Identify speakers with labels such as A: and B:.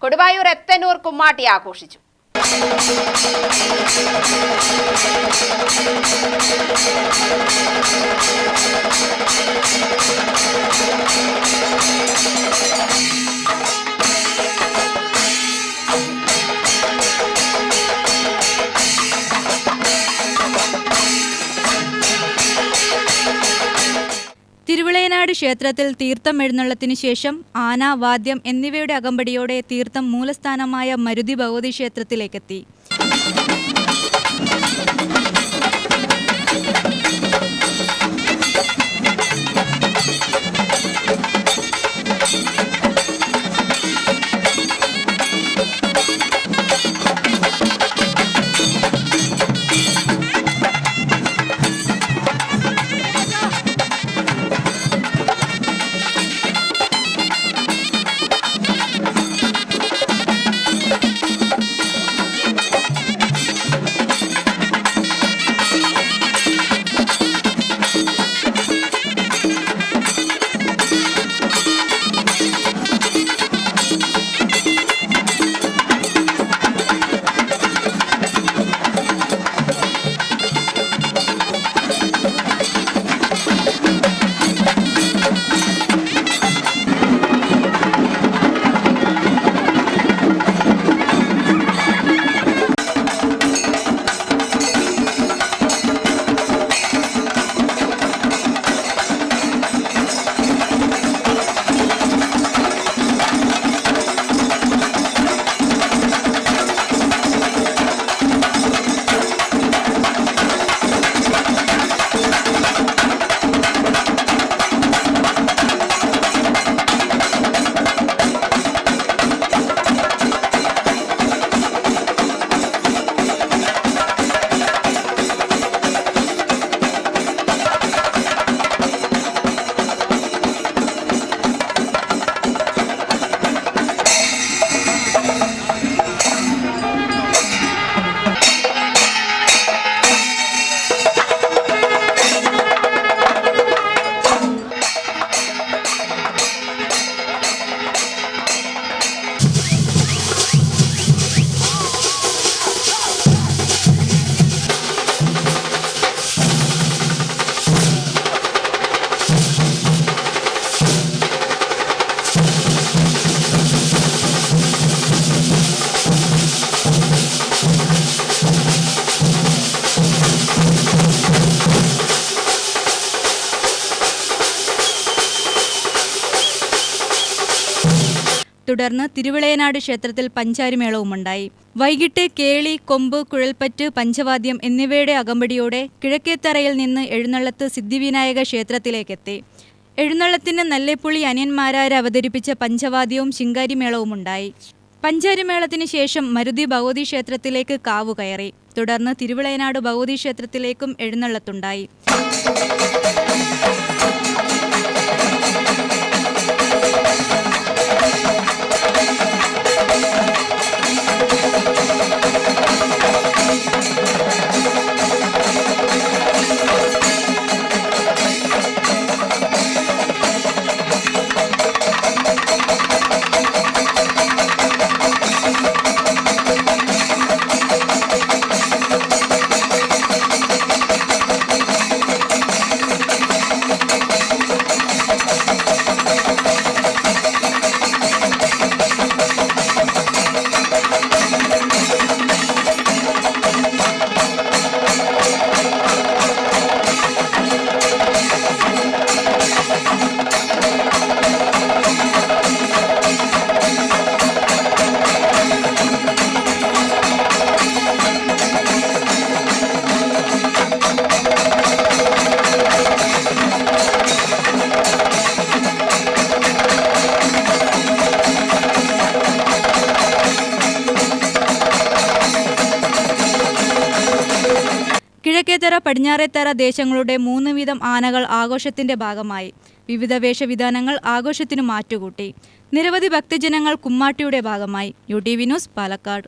A: കൊടുവായൂർ എത്തന്നൂർ കുമ്മാട്ടി ആഘോഷിച്ചു.
B: തിരുവിളയനാട് ക്ഷേത്രത്തിൽ തീർത്ഥം എഴുന്നള്ളത്തിനു ശേഷം ആന, വാദ്യം എന്നിവയുടെ അകമ്പടിയോടെ തീർത്ഥം മൂലസ്ഥാനമായ മരുതി ഭഗവതി ക്ഷേത്രത്തിലേക്കെത്തി. തുടർന്ന് തിരുവിളയനാട് ക്ഷേത്രത്തിൽ പഞ്ചാരിമേളവുമുണ്ടായി. വൈകിട്ട് കേളി, കൊമ്പ്, കുഴൽപ്പറ്റ്, പഞ്ചവാദ്യം എന്നിവയുടെ അകമ്പടിയോടെ കിഴക്കേത്തറയിൽ നിന്ന് എഴുന്നള്ളത്ത് സിദ്ധിവിനായക ക്ഷേത്രത്തിലേക്കെത്തി. എഴുന്നള്ളത്തിന് നല്ലേപ്പുള്ളി അനിയന്മാരാര് അവതരിപ്പിച്ച പഞ്ചവാദ്യവും ശിങ്കാരിമേളവുമുണ്ടായി. പഞ്ചാരിമേളത്തിന് ശേഷം മരുതി ഭഗവതി ക്ഷേത്രത്തിലേക്ക് കാവു കയറി. തുടർന്ന് തിരുവിളയനാട് ഭഗവതി ക്ഷേത്രത്തിലേക്കും എഴുന്നള്ളത്തുണ്ടായി. കിഴക്കേത്തറ, പടിഞ്ഞാറേത്തറ ദേശങ്ങളുടെ 3 വീതം ആനകൾ ആഘോഷത്തിന്റെ ഭാഗമായി. വിവിധ വേഷവിധാനങ്ങൾ ആഘോഷത്തിനു മാറ്റുകൂട്ടി. നിരവധി ഭക്തജനങ്ങൾ കുമ്മാട്ടിയുടെ ഭാഗമായി. UTV news, Palakkad.